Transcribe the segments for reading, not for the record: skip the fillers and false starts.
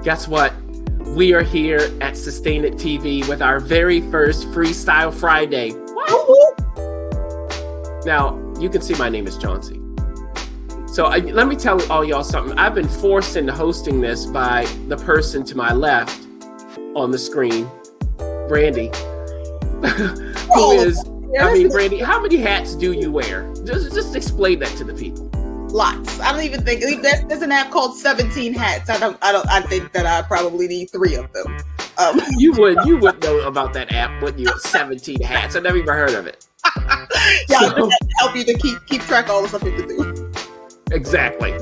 Guess what? We are here at Sustain It TV with our very first Freestyle Friday. What? Now, you can see my name is Chauncey. So let me tell all y'all something. I've been forced into hosting this by the person to my left on the screen, Brandy, who is, Brandy, how many hats do you wear? Just explain that to the people. Lots. I don't even think there's an app called 17 Hats. I think that I probably need 3 of them. You would know about that app, wouldn't you? 17 Hats. I've never even heard of it. Yeah, so, help you to keep track of all the stuff you have to do. Exactly.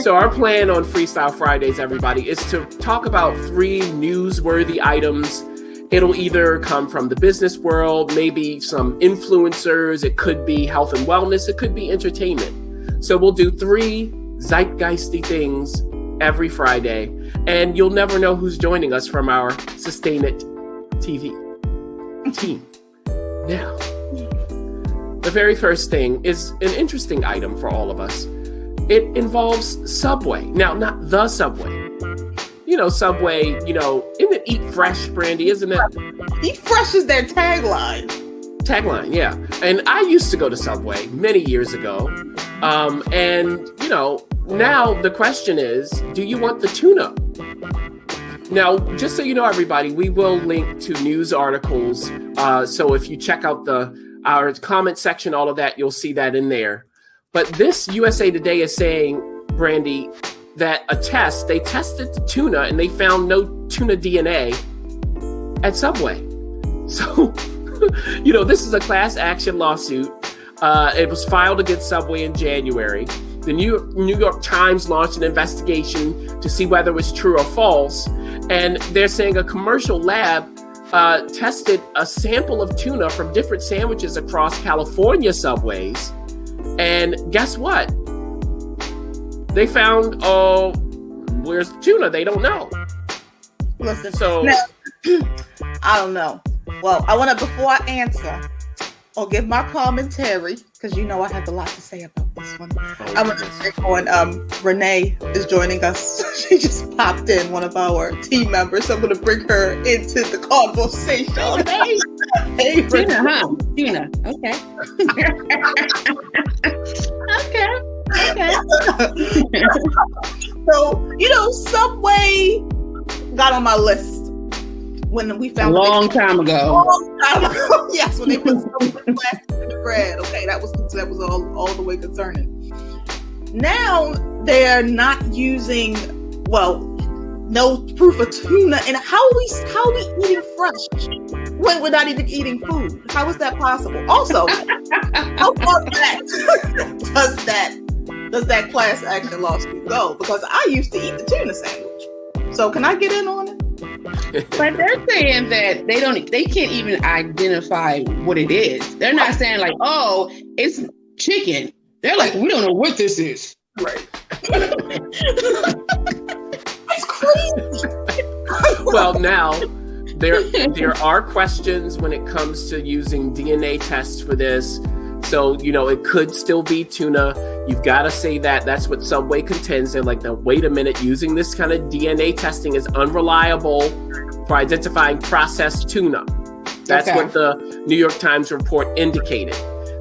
So our plan on Freestyle Fridays, everybody, is to talk about 3 newsworthy items. It'll either come from the business world, maybe some influencers. It could be health and wellness. It could be entertainment. So we'll do 3 zeitgeisty things every Friday, and you'll never know who's joining us from our Sustain It TV team. Now, the very first thing is an interesting item for all of us. It involves Subway. Now, not the Subway. You know, Subway, isn't it Eat Fresh, Brandy, isn't it? Eat Fresh is their tagline. Tagline, yeah. And I used to go to Subway many years ago. Now the question is, do you want the tuna? Now, just so you know, everybody, we will link to news articles. So if you check out our comment section, all of that, you'll see that in there. But this USA Today is saying, Brandy, that they tested the tuna and they found no tuna DNA at Subway. So, this is a class action lawsuit. It was filed against Subway in January. The New York Times launched an investigation to see whether it was true or false. And they're saying a commercial lab tested a sample of tuna from different sandwiches across California Subways. And guess what? They found, where's the tuna? They don't know. Listen, so I don't know. Well, before I answer, I'll give my commentary, because I have a lot to say about this one. I'm going to check on Renee is joining us. She just popped in, one of our team members. So I'm going to bring her into the conversation. Hey, Tuna, huh? Tuna. Okay. So, Subway got on my list when we found a long time ago. Yes, when they put some plastic in the bread. Okay, that was all the way concerning. Now they're not using no proof of tuna. And how are we eating fresh when we're not even eating food? How is that possible? Also, how far back does that class action lawsuit go? Because I used to eat the tuna sandwich. So can I get in on it? But they're saying that they can't even identify what it is. They're not saying like, oh, it's chicken. They're like, we don't know what this is. Right. That's crazy. Well, now there are questions when it comes to using DNA tests for this. So, it could still be tuna. You've got to say that. That's what Subway contends. They're like, now, wait a minute. Using this kind of DNA testing is unreliable for identifying processed tuna. That's what the New York Times report indicated.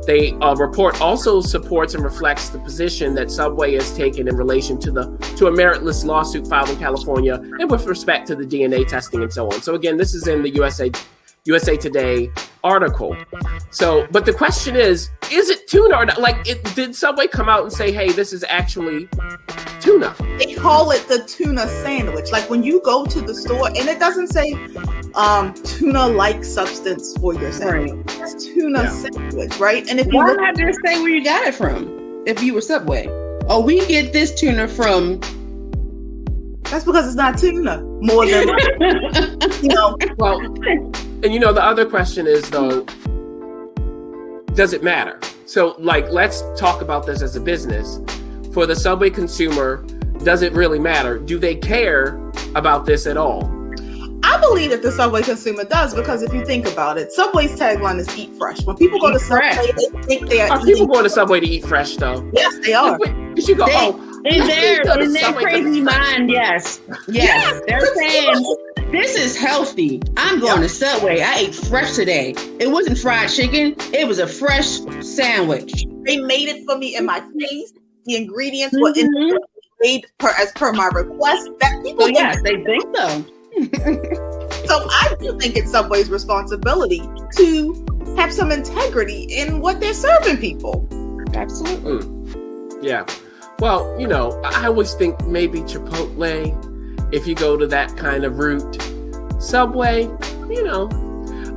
The report also supports and reflects the position that Subway has taken in relation to a meritless lawsuit filed in California and with respect to the DNA testing and so on. So again, this is in the USA Today article. So, but the question is it tuna or not? Like, did Subway come out and say, hey, this is actually tuna? They call it the tuna sandwich. Like when you go to the store and it doesn't say tuna-like substance for your sandwich. Right. It's tuna sandwich, right? And if you why not just say where you got it from if you were Subway? Oh, we get this tuna from... That's because it's not tuna. More than, Well, and the other question is, though, does it matter? So, let's talk about this as a business. For the Subway consumer, does it really matter? Do they care about this at all? I believe that the Subway consumer does, because if you think about it, Subway's tagline is "Eat Fresh." When people go to Subway, they think they are. Are people going to Subway to eat fresh, though? Yes, they are. Because you go, In their crazy mind, yes. They're saying, this is healthy. I'm going to Subway. I ate fresh today. It wasn't fried chicken. It was a fresh sandwich. They made it for me in my face. The ingredients were made as per my request. That people, they think so. So I do think it's Subway's responsibility to have some integrity in what they're serving people. Absolutely. Yeah. Well, I always think maybe Chipotle, if you go to that kind of route. Subway,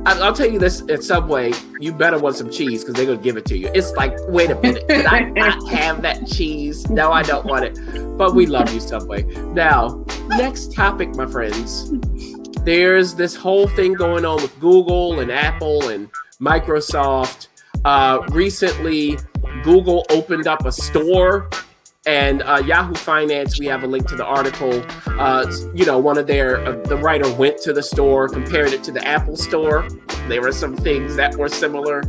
I'll tell you this, at Subway, you better want some cheese because they're going to give it to you. It's like, wait a minute, did I not have that cheese? No, I don't want it. But we love you, Subway. Now, next topic, my friends. There's this whole thing going on with Google and Apple and Microsoft. Recently, Google opened up a store, and Yahoo Finance, we have a link to the article. One of the writer went to the store, compared it to the Apple store. There were some things that were similar.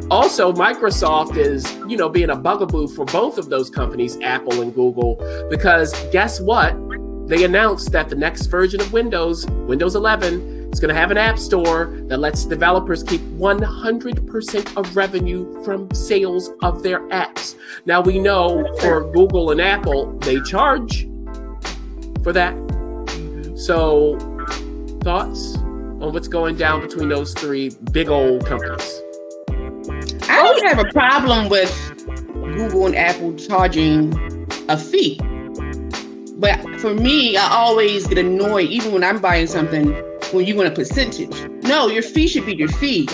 Also, Microsoft is, being a bugaboo for both of those companies, Apple and Google, because guess what? They announced that the next version of Windows 11, is going to have an app store that lets developers keep 100% of revenue from sales of their apps. Now, we know for Google and Apple, they charge for that. So, thoughts on what's going down between those three big old companies? I don't have a problem with Google and Apple charging a fee. But for me, I always get annoyed, even when I'm buying something, when you want a percentage. No, your fee should be your fee.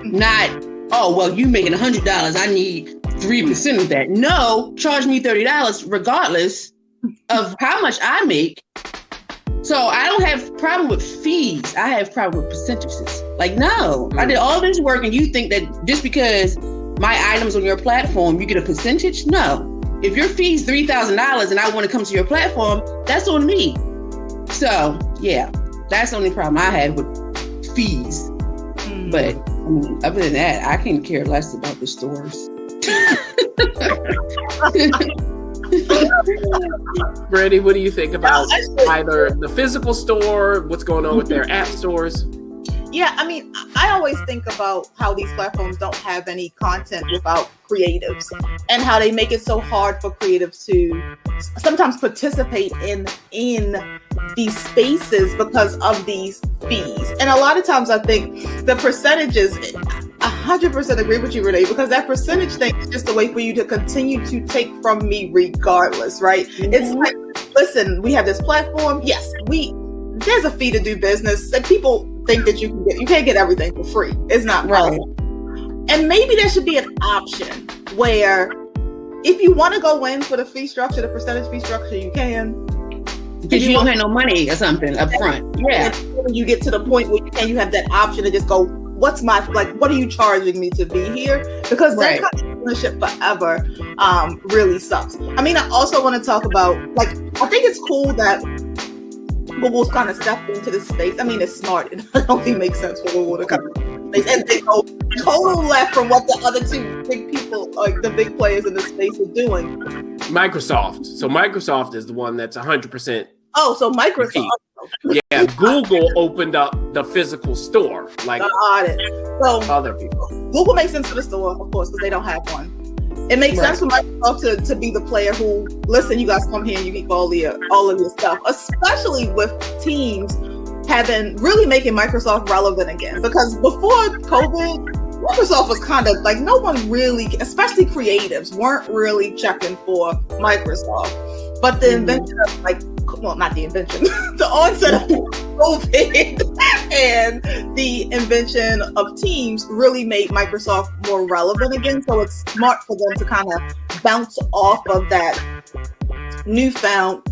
Not, you making $100, I need 3% of that. No, charge me $30 regardless of how much I make. So I don't have a problem with fees. I have a problem with percentages. Like, no, I did all this work and you think that just because my item's on your platform, you get a percentage? No. If your fee's $3,000 and I want to come to your platform, that's on me. So, yeah, that's the only problem I had with fees. But other than that, I can care less about the stores. Brandy, what do you think about either the physical store, what's going on with their app stores? Yeah, I mean, I always think about how these platforms don't have any content without creatives and how they make it so hard for creatives to sometimes participate in these spaces because of these fees. And a lot of times I think the percentages, 100% agree with you, Renee, because that percentage thing is just a way for you to continue to take from me regardless, right? It's like, listen, we have this platform. Yes, there's a fee to do business. And people think that you can't get everything for free. It's not right. And maybe there should be an option where if you want to go in for the fee structure, the percentage fee structure, you can. Because you don't have no money or something up front. Yeah. And when you get to the point where you have that option to just go, what are you charging me to be here? Because that kind of ownership forever really sucks. I mean, I also want to talk about, I think it's cool that Google's kind of stepped into this space. I mean, it's smart. It don't think makes sense for Google to come into this space. And they go total left from what the other two big people, like the big players in the space, are doing. Microsoft. So Microsoft is the one that's 100%. Oh, so Microsoft. Yeah, Google opened up the physical store. Like got it. So other people. Google makes sense for the store, of course, because they don't have one. It makes sense for Microsoft to be the player who, listen, you guys come here and you keep all of your stuff, especially with Teams really making Microsoft relevant again. Because before COVID, Microsoft was kind of like, no one really, especially creatives, weren't really checking for Microsoft. But the invention of the onset of COVID and the invention of Teams really made Microsoft more relevant again. So it's smart for them to kind of bounce off of that newfound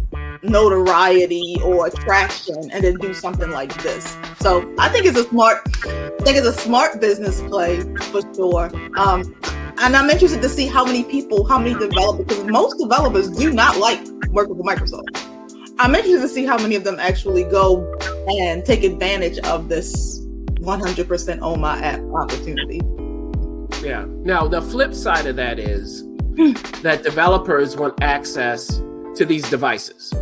notoriety or attraction and then do something like this. So I think it's a smart business play for sure. And I'm interested to see how many developers, because most developers do not like working with Microsoft. I'm interested to see how many of them actually go and take advantage of this 100% own my app opportunity. Yeah. Now, the flip side of that is that developers want access to these devices,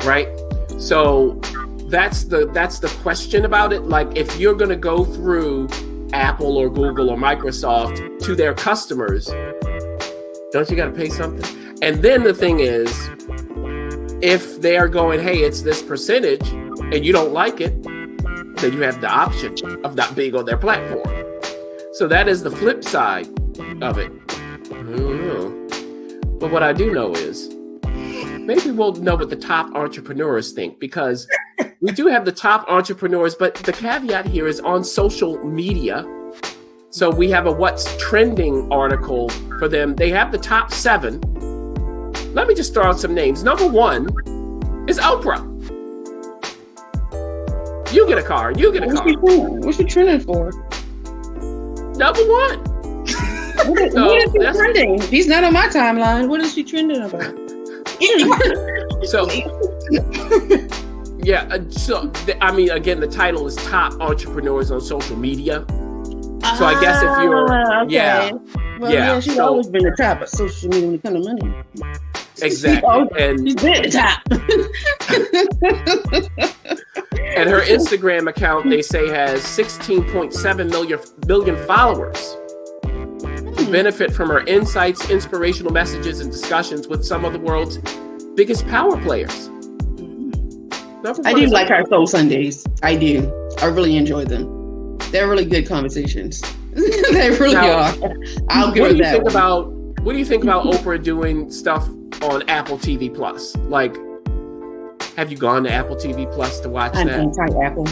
right? So that's the question about it. Like, if you're going to go through Apple or Google or Microsoft to their customers, don't you got to pay something? And then the thing is, if they are going, hey, it's this percentage, and you don't like it, then you have the option of not being on their platform. So that is the flip side of it. I don't know. But what I do know is, maybe we'll know what the top entrepreneurs think, because we do have the top entrepreneurs, but the caveat here is on social media. So we have a what's trending article for them. They have the top 7. Let me just throw out some names. Number 1 is Oprah. You get a car. You get a car. What's she trending for? Number 1. What is she trending? She's not on my timeline. What is she trending about? So, yeah. So, I mean, again, the title is Top Entrepreneurs on Social Media. So I guess if you're, okay. yeah. Well, yeah, she's always been the top of social media when it comes to money. Exactly. And she's been the top. And her Instagram account, they say, has 16.7 million followers who benefit from her insights, inspirational messages, and discussions with some of the world's biggest power players. I do like her Soul Sundays. I do. I really enjoy them. They're really good conversations. They really are. I'll give it that. What do you think about Oprah doing stuff on Apple TV Plus? Like, have you gone to Apple TV Plus to watch that? I'm anti-Apple.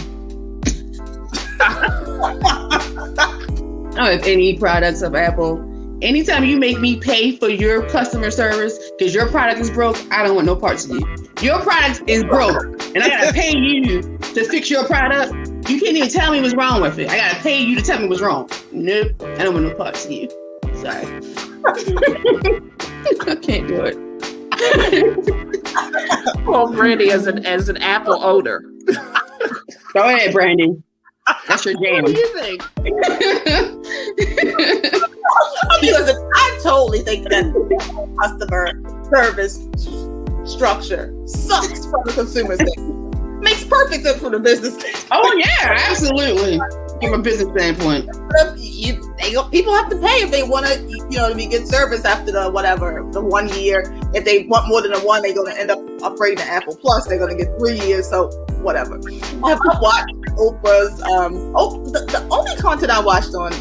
I don't have any products of Apple. Anytime you make me pay for your customer service because your product is broke, I don't want no parts of you. Your product is broke, and I gotta pay you to fix your product. You can't even tell me what's wrong with it. I gotta pay you to tell me what's wrong. Nope, I don't want no parts of you. Sorry. I can't do it. Well, Brandy, as an Apple owner. Go ahead, Brandy. That's your jam. What do you think? Because I totally think that customer service structure sucks from the consumer standpoint. Makes perfect sense from the business standpoint. Oh yeah, absolutely. From a business standpoint, people have to pay if they want to, to be good service after the 1 year. If they want more than a 1, they're going to end up upgrading to Apple Plus. They're going to get 3 years. So whatever. I've watched Oprah's. The only content I watched on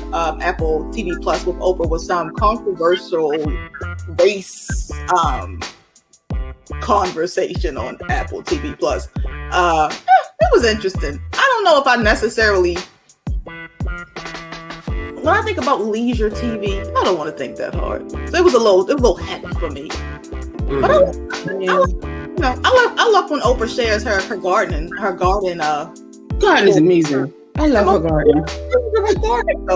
Apple TV Plus with Oprah was some controversial race conversation on Apple TV Plus. It was interesting. I don't know if I necessarily. When I think about leisure TV, I don't want to think that hard. So it was a little heavy for me. Mm-hmm. But I love when Oprah shares her garden. Her garden. Garden is amazing. I love her garden. Her garden.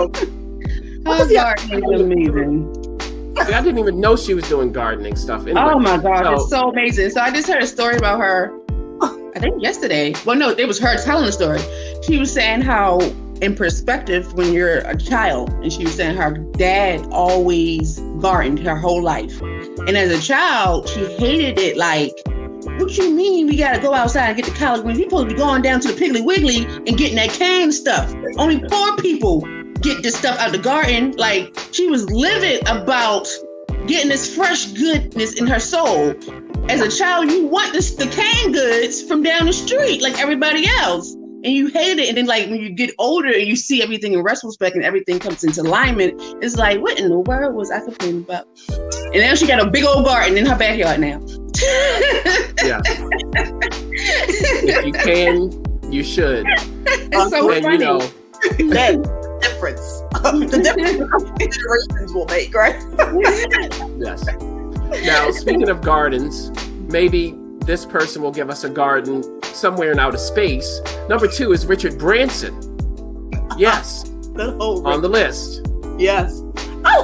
Her garden is amazing. See, I didn't even know she was doing gardening stuff. Anyway, oh my God, it's so amazing. So I just heard a story about her, I think yesterday. Well, no, it was her telling the story. She was saying how, in perspective, when you're a child, and she was saying her dad always gardened her whole life. And as a child, she hated it. Like, what you mean we got to go outside and get the collard greens? We're supposed to be going down to the Piggly Wiggly and getting that canned stuff. Only poor people get this stuff out of the garden. Like, she was livid about getting this fresh goodness in her soul. As a child, you want the canned goods from down the street like everybody else. And you hate it. And then, like, when you get older and you see everything in retrospect and everything comes into alignment, it's like, what in the world was I complaining about? And now she got a big old garden in her backyard now. Yeah. If you can, you should. It's so funny. That difference. The difference generations will make, right? Yes. Now, speaking of gardens, maybe this person will give us a garden somewhere in outer space. Number 2 is Richard Branson. Yes. On the list. Yes.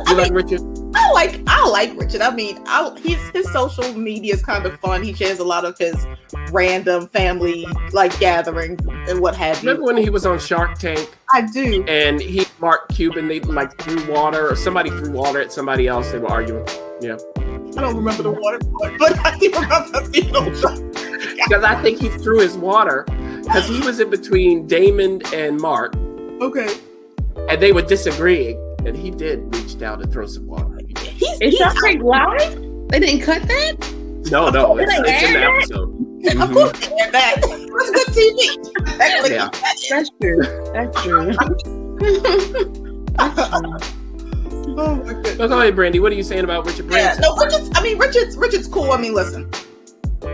You like Richard? I like Richard. I mean, his social media is kind of fun. He shares a lot of his random family gatherings and what have you. Remember when he was on Shark Tank? I do. And he, Mark Cuban, they threw water, or somebody threw water at somebody else. They were arguing. Yeah. I don't remember the water part, but I do remember because I think he threw his water because he was in between Damon and Mark. Okay. And they were disagreeing, and he did reach down and throw some water. Is that like live? They didn't cut that? No, it's in the episode. Of course they had that. That's good TV. Yeah. That's true. That's true. Oh my goodness. Well, go ahead, Brandy. What are you saying about Richard Branson? Yeah, no, Richard's cool. I mean, listen.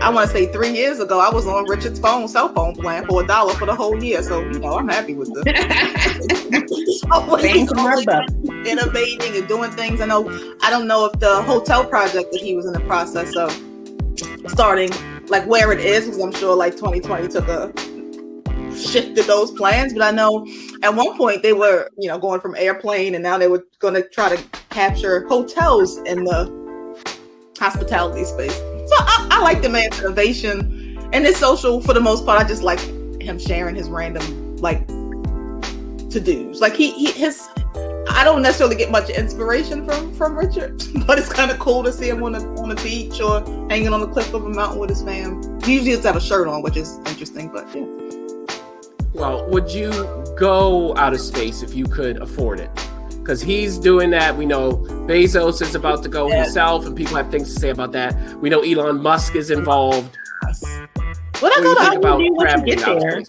I want to say 3 years ago, I was on Richard's cell phone plan for $1 for the whole year. So, I'm happy with this. He's always innovating and doing things. I don't know if the hotel project that he was in the process of starting, like where it is, because I'm sure like 2020 shifted those plans. But I know at one point they were, going from airplane, and now they were going to try to capture hotels in the hospitality space. So I like the man's innovation and his social for the most part. I just like him sharing his random to-dos. Like I don't necessarily get much inspiration from Richard, but it's kind of cool to see him on the beach or hanging on the cliff of a mountain with his fam. He usually does have a shirt on, which is interesting, but yeah. Well, would you go out of space if you could afford it? Because he's doing that. We know Bezos is about to go himself, and people have things to say about that. We know Elon Musk is involved. What do you think about traveling out there?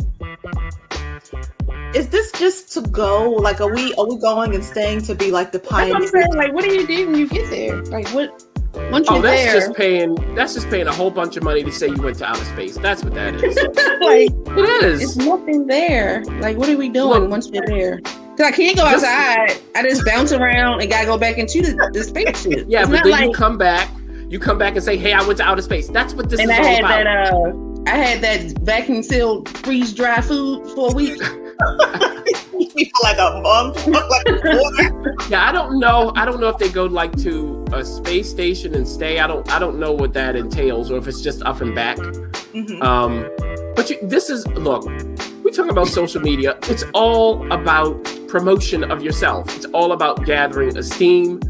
Is this just to go? Like, are we going and staying to be like the pioneer? That's what I'm saying. Like, what do you do when you get there? Like, what? Once you're there, that's just paying a whole bunch of money to say you went to outer space. That's what that is. Like, it is. It's nothing there. Like, what are we doing once we're there? Because I can't go outside. I just bounce around and gotta go back into the spaceship. Yeah, but then you come back and say, "Hey, I went to outer space." That's what this is all about. I had that vacuum sealed freeze dry food for a week. Like a month. Yeah, I don't know if they go like to a space station and stay. I don't know what that entails, or if it's just up and back. Mm-hmm. But look, we're talking about social media. It's all about promotion of yourself. It's all about gathering esteem.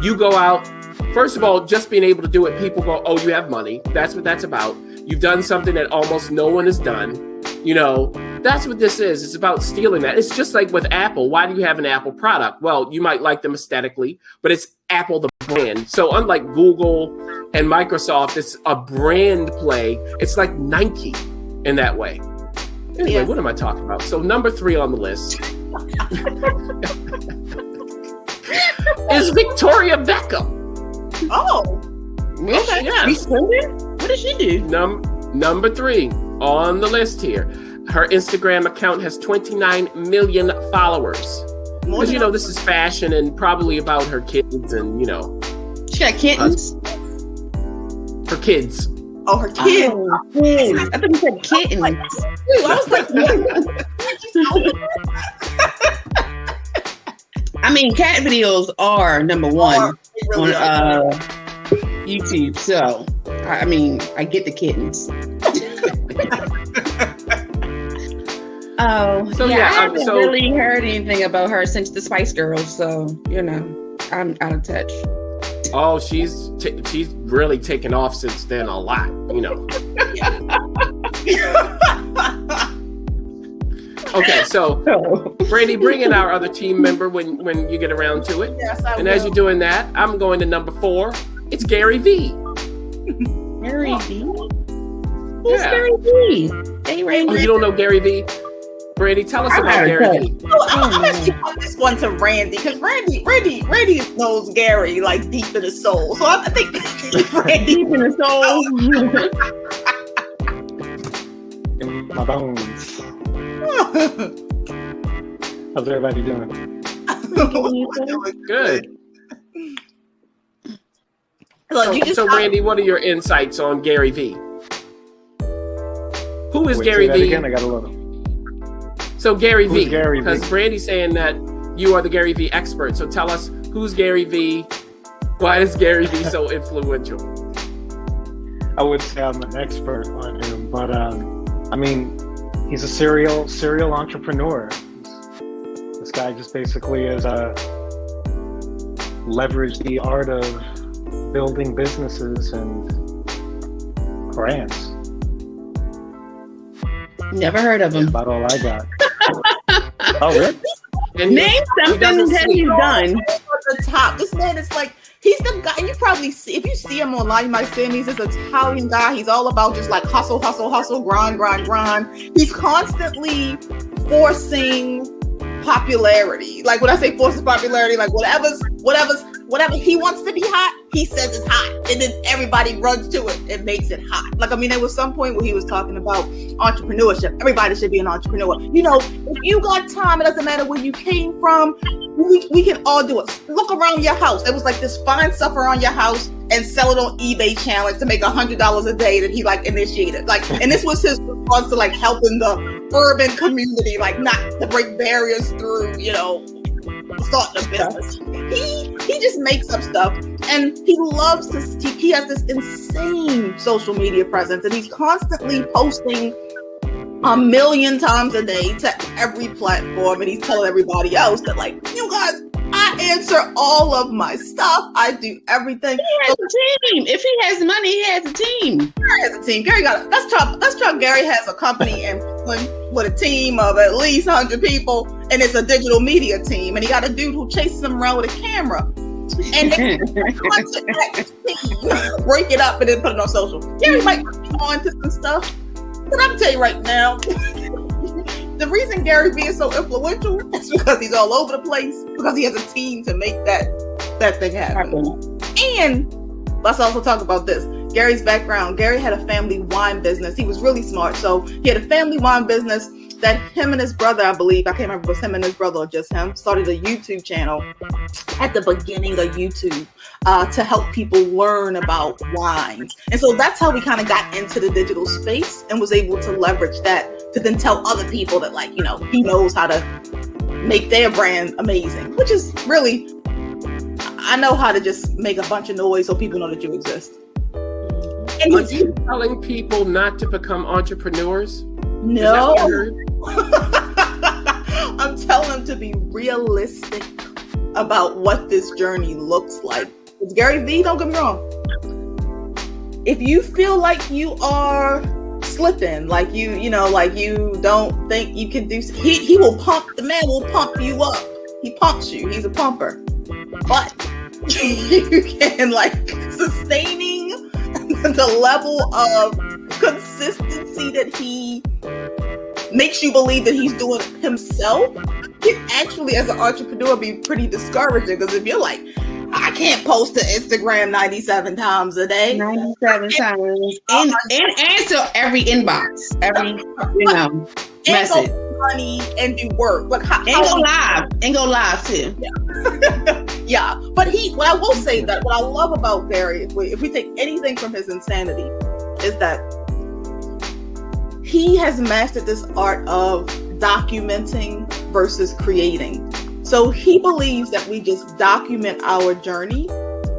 You go out. First of all, just being able to do it, people go, "Oh, you have money." That's what that's about. You've done something that almost no one has done. That's what this is. It's about stealing that. It's just like with Apple. Why do you have an Apple product? Well, you might like them aesthetically, but it's Apple the brand. So unlike Google and Microsoft, it's a brand play. It's like Nike in that way. Anyway, What am I talking about? So number 3 on the list is Victoria Beckham. Oh. Okay. Yes. What did she do? Number 3 on the list here. Her Instagram account has 29 million followers. Because, this is fashion and probably about her kids and, She got kittens? Her kids. Oh, her kids. Oh, kids. I thought you said kittens. I was like, I mean, cat videos are number 1 really on YouTube. So, I mean, I get the kittens. I haven't really heard anything about her since the Spice Girls, so I'm out of touch. Oh, she's really taken off since then a lot, Okay, so Brandy, bring in our other team member when you get around to it. Yes, I will. As you're doing that, I'm going to number 4. It's Gary Vee. Gary Vee? Who's Gary Vee? Oh, you don't know Gary Vee? Brandy, tell us about Gary Vee. I'm actually on this one to Randy because Randy knows Gary like deep in his soul. So I think Randy deep in his soul. In my bones. How's everybody doing? Good. Look, so Randy, what are your insights on Gary Vee? Who is Gary Vee? Again, I got a little. So Gary Vee, Gary because Vee? Brandy's saying that you are the Gary Vee expert. So tell us, who's Gary Vee? Why is Gary Vee so influential? I would say I'm an expert on him, but I mean, he's a serial entrepreneur. This guy just basically is leveraged the art of building businesses and brands. Never heard of him. That's about all I got. Oh, really? And Name something that he's done. At the top, this man is like, he's the guy. You probably see, if you see him online, you might see him. He's this Italian guy. He's all about just like hustle, grind. He's constantly forcing popularity. Like when I say forcing popularity, like whatever he wants to be hot, he says it's hot, and then everybody runs to it and makes it hot. Like, I mean, there was some point where he was talking about entrepreneurship. Everybody should be an entrepreneur. You know, if you got time, it doesn't matter where you came from. We can all do it. Look around your house. It was like this, find stuff around your house and sell it on eBay challenge to make $100 a day that he like initiated. Like, and this was his response to like helping the urban community, like not to break barriers through, you know, starting a business. He just makes up stuff, and he loves to. He has this insane social media presence, and he's constantly posting 1 million times a day to every platform, and he's telling everybody else that, like, you guys, I answer all of my stuff. I do everything. He has a team. If he has money, he has a team. Gary has a team. Gary got it. Let's talk. Gary has a company in Brooklyn with a team of at least 100 people, and it's a digital media team. And he got a dude who chases him around with a camera. And they break it up and then put it on social. Gary might be on to some stuff, but I'm tell you right now, the reason Gary Vee is so influential is because he's all over the place, because he has a team to make that thing happen. And let's also talk about this. Gary's background. Gary had a family wine business. He was really smart. So he had a family wine business that him and his brother, I believe, I can't remember if it was him and his brother or just him, started a YouTube channel at the beginning of YouTube to help people learn about wines. And so that's how we kind of got into the digital space and was able to leverage that to then tell other people that, like, you know, he knows how to make their brand amazing, which is really, I know how to just make a bunch of noise so people know that you exist. And are you telling people not to become entrepreneurs? No. I'm telling them to be realistic about what this journey looks like. It's Gary Vee, don't get me wrong. If you feel like you are slipping, like you know, like you don't think you can do, he will pump, the man will pump you up. He pumps you. He's a pumper. But you can, like, sustaining the level of consistency that he makes you believe that he's doing himself, can actually, as an entrepreneur, be pretty discouraging. Because if you're like, I can't post to Instagram 97 times a day. 97 times. And answer every inbox, every, you know, message. Money and do work. Like, and go live too. Yeah. Yeah. But what I will say that what I love about Gary, if we take anything from his insanity, is that he has mastered this art of documenting versus creating. So he believes that we just document our journey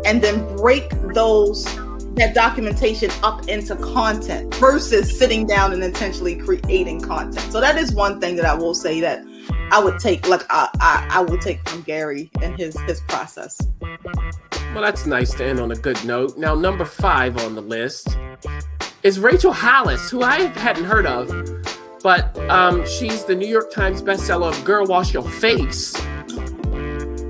and then break that documentation up into content versus sitting down and intentionally creating content. So that is one thing that I will say that I would take, like I will take from Gary and his process. Well, that's nice to end on a good note. Now, number 5 on the list is Rachel Hollis, who I hadn't heard of, but she's the New York Times bestseller of Girl Wash Your Face.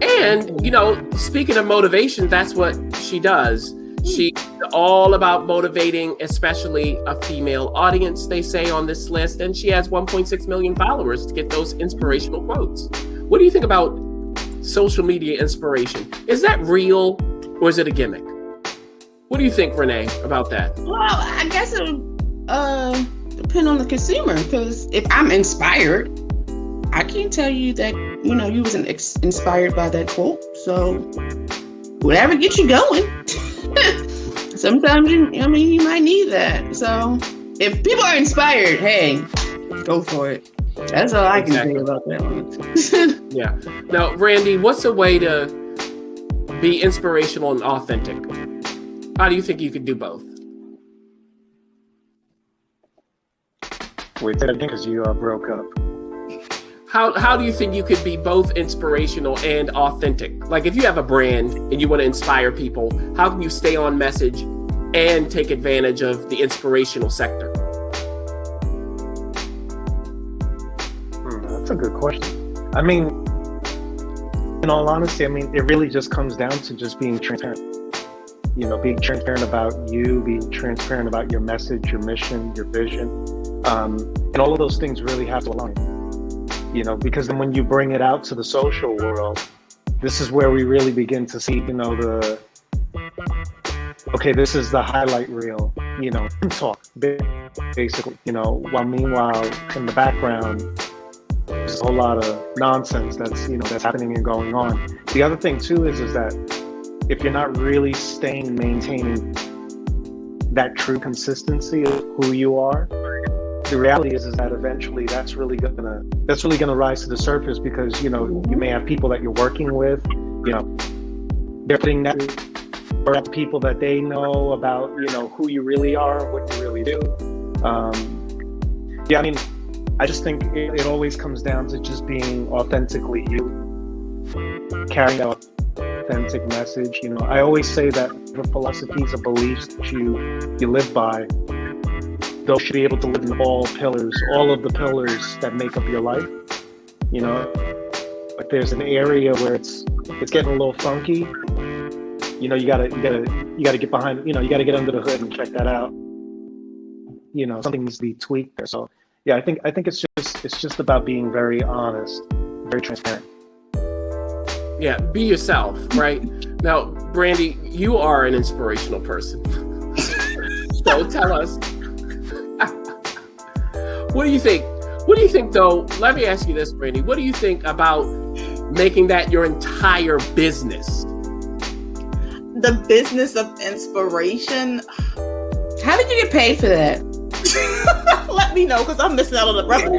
And, you know, speaking of motivation, that's what she does. She's all about motivating, especially a female audience, they say on this list. And she has 1.6 million followers to get those inspirational quotes. What do you think about social media inspiration? Is that real or is it a gimmick? What do you think, Renee, about that? Well, I guess it'll depend on the consumer, because if I'm inspired, I can't tell you that, you know, you wasn't inspired by that quote. So whatever gets you going. Sometimes you might need that. So if people are inspired, hey, go for it. That's all I can say about that one. Yeah. Now, Randy, what's a way to be inspirational and authentic? How do you think you could do both? Wait, say that again, because you broke up. How do you think you could be both inspirational and authentic? Like if you have a brand and you want to inspire people, how can you stay on message and take advantage of the inspirational sector? That's a good question. I mean, in all honesty, I mean, it really just comes down to just being transparent. You know, being transparent about you, being transparent about your message, your mission, your vision. And all of those things really have to align. You know, because then when you bring it out to the social world, this is where we really begin to see, you know, okay, this is the highlight reel, you know, talk, basically, you know, while meanwhile in the background, there's a whole lot of nonsense that's, you know, that's happening and going on. The other thing too is that if you're not really maintaining that true consistency of who you are, the reality is that eventually that's really gonna rise to the surface, because, you know, you may have people that you're working with, you know, they're putting that or at people that they know about, you know, who you really are, what you really do. I mean, I just think it always comes down to just being authentically you, carrying out authentic message. You know, I always say that the philosophies and beliefs that you live by, those should be able to live in all of the pillars that make up your life. You know, if there's an area where it's getting a little funky, you know, you gotta get behind, you know, you gotta get under the hood and check that out. You know, something needs to be tweaked there. So yeah, I think it's just about being very honest, very transparent. Yeah, be yourself, right? Now, Brandy, you are an inspirational person. So tell us, what do you think? What do you think, though? Let me ask you this, Brandy. What do you think about making that your entire business? The business of inspiration. How did you get paid for that? Let me know, because I'm missing out on the revenue.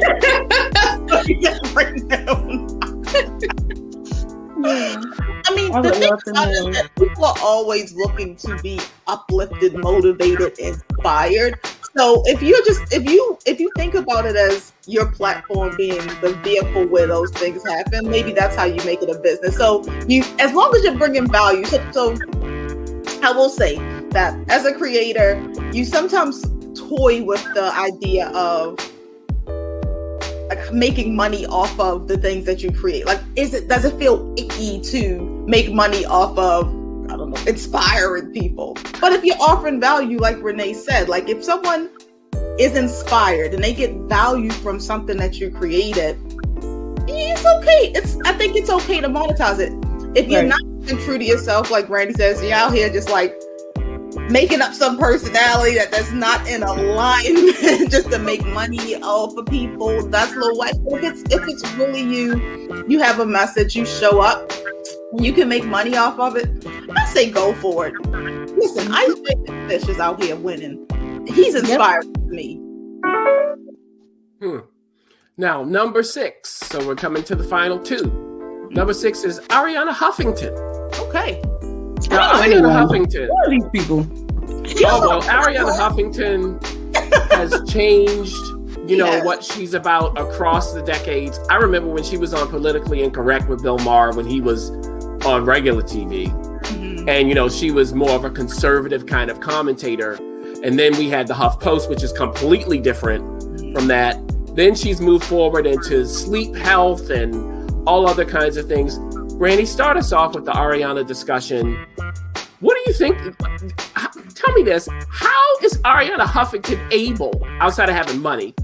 I mean, the thing about it is that people are always looking to be uplifted, motivated, inspired. So if you think about it as your platform being the vehicle where those things happen, maybe that's how you make it a business. So as long as you're bringing value. So I will say that as a creator, you sometimes toy with the idea of like making money off of the things that you create. Like, does it feel icky to make money off of, I don't know, inspiring people? But if you're offering value, like Renee said, like if someone is inspired and they get value from something that you created, it's okay. I think it's okay to monetize it. If you're not being true to yourself, like Brandy says, you're out here just like making up some personality that's not in alignment just to make money off of people, that's a little whack. If it's really you have a message, you show up, you can make money off of it, I say go for it. Listen, Ice Fish is out here winning. He's inspired me. Now, number 6. So we're coming to the final 2. Number 6 is Arianna Huffington. Okay. Now, Arianna Huffington. Who are these people? Oh, well, Arianna Huffington has changed, you know, what she's about across the decades. I remember when she was on Politically Incorrect with Bill Maher when he was on regular TV. Mm-hmm. And, you know, she was more of a conservative kind of commentator. And then we had the Huff Post, which is completely different from that. Then she's moved forward into sleep health and all other kinds of things. Brandy, start us off with the Arianna discussion. What do you think? Tell me this. How is Arianna Huffington able, outside of having money,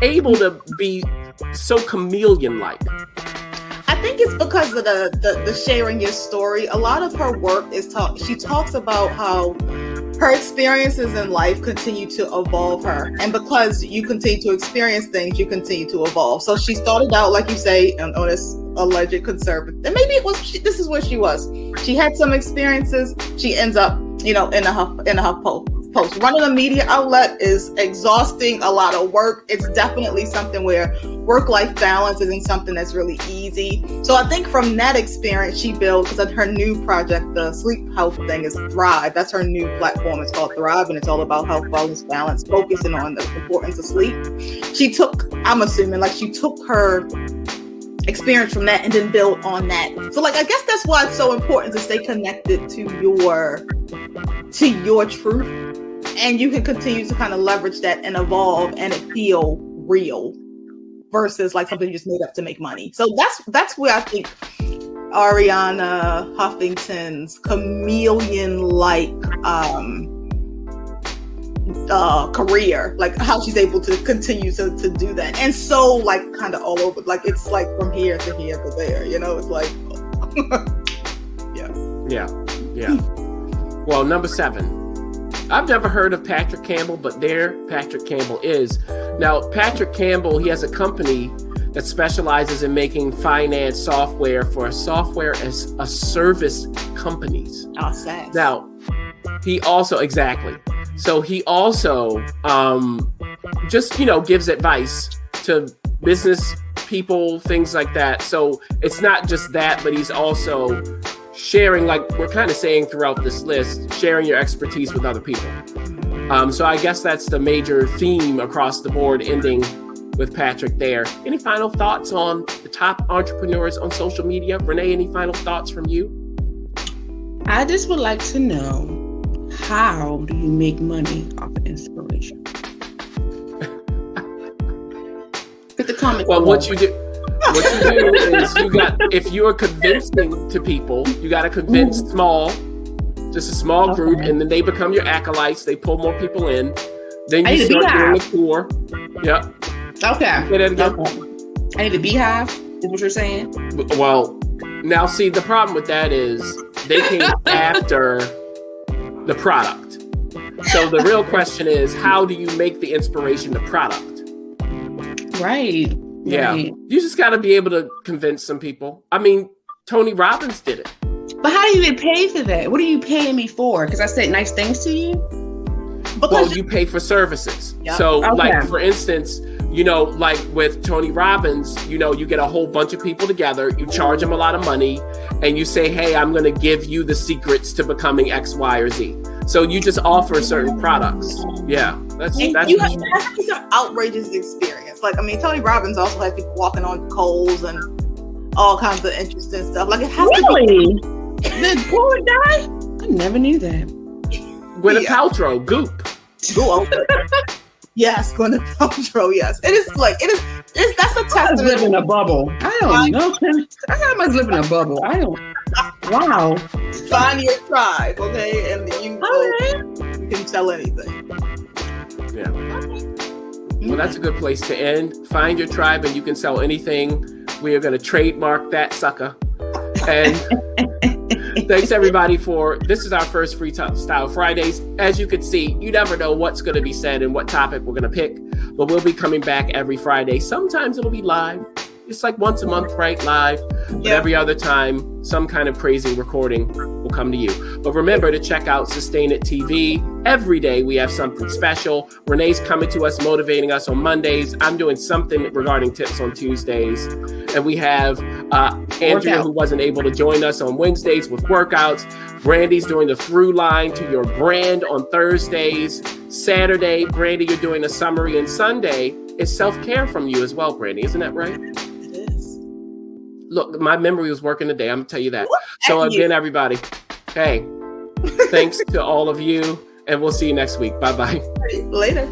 able to be so chameleon-like? I think it's because of the sharing your story. A lot of her work is she talks about how her experiences in life continue to evolve her. And because you continue to experience things, you continue to evolve. So she started out, like you say, on this alleged conservative. And maybe this is where she was. She had some experiences. She ends up, you know, in a Huff Post. Running a media outlet is exhausting, a lot of work. It's definitely something where work-life balance isn't something that's really easy. So I think from that experience, she built, because her new project, the sleep health thing, is Thrive. That's her new platform. It's called Thrive, and it's all about health, wellness, balance, focusing on the importance of sleep. I'm assuming, she took her experience from that and then build on that. So like, I guess that's why it's so important to stay connected to your truth, and you can continue to kind of leverage that and evolve and it feel real versus like something you just made up to make money. So that's where I think Arianna Huffington's chameleon-like career, like how she's able to continue to do that, and so like kind of all over, like it's like from here to here to there, you know, it's like yeah. Well, number 7, I've never heard of Patrick Campbell, but there Patrick Campbell is. Now Patrick Campbell, he has a company that specializes in making finance software for software as a service companies. Oh, SaaS. Now he also just, you know, gives advice to business people, things like that. So it's not just that, but he's also sharing, like we're kind of saying throughout this list, sharing your expertise with other people. So I guess that's the major theme across the board, ending with Patrick there. Any final thoughts on the top entrepreneurs on social media? Renee, any final thoughts from you? I just would like to know, how do you make money off of inspiration? Put the comment. Well, what you do is if you're convincing to people, you got to convince just a small group, and then they become your acolytes. They pull more people in. Then you start doing the tour. Yep. Okay. Say that again. Okay. I need a beehive, is what you're saying? Well, now see, the problem with that is they came after the product. So the real question is, how do you make the inspiration the product? Right. Yeah. Right. You just got to be able to convince some people. I mean, Tony Robbins did it. But how do you even pay for that? What are you paying me for? Because I said nice things to you? Well, you pay for services. Yep. So like, for instance, you know, like with Tony Robbins, you know, you get a whole bunch of people together, you charge them a lot of money, and you say, hey, I'm going to give you the secrets to becoming X, Y, or Z. So you just offer certain products. Yeah. That's you have some outrageous experience. Like, I mean, Tony Robbins also had people walking on coals and all kinds of interesting stuff. Like, it has to be. Did poor die? I never knew that. Gwyneth Paltrow, Goop. Yes, Gwyneth Paltrow. Yes, it is like it is. That's a testament. I live in a bubble. I don't know. I must live in a bubble. I don't. Wow. Find your tribe, okay, and you can tell anything. Yeah. Well, that's a good place to end. Find your tribe, and you can sell anything. We are going to trademark that sucker. And thanks everybody this is our first Freestyle Fridays. As you can see, you never know what's going to be said and what topic we're going to pick, but we'll be coming back every Friday. Sometimes it'll be live. It's like once a month, right? Live. But every other time, some kind of crazy recording will come to you. But remember to check out Sustain It TV. Every day we have something special. Renee's coming to us, motivating us on Mondays. I'm doing something regarding tips on Tuesdays. And we have Andrea, who wasn't able to join us on Wednesdays with workouts. Brandy's doing the Throughline to Your Brand on Thursdays. Saturday, Brandy, you're doing a summary. And Sunday is self-care from you as well, Brandy. Isn't that right? Look, my memory was working today. I'm going to tell you that. So again, everybody, hey, thanks to all of you, and we'll see you next week. Bye-bye. Later.